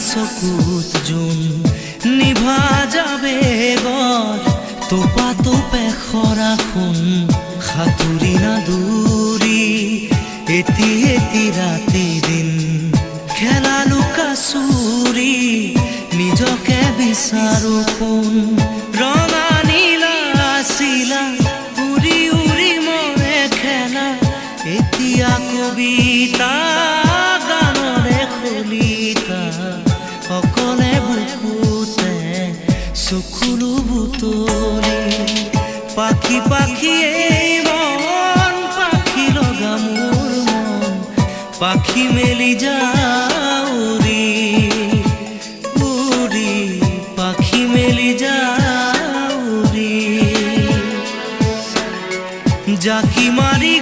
চকুত জোন নিভা যাবে গৰ তোপা তোপে খৰাখোন সাঁতুৰি নাদুৰি এটি এটি ৰাতি দিন খেলা লুকা চুৰি নিজকে বিচাৰো কোন ৰঙা নীলা চিলা উৰি উৰি মৰে খেলা এতিয়া কবিতা গানৰে খলিতা অকলে বুকুতে চকুলো বুটলি পাখি পাখি এই মন পাখি লগা মোৰ মন পাখি মেলি যাউৰি উৰি পাখি মেলি যাউৰি জাকি মাৰি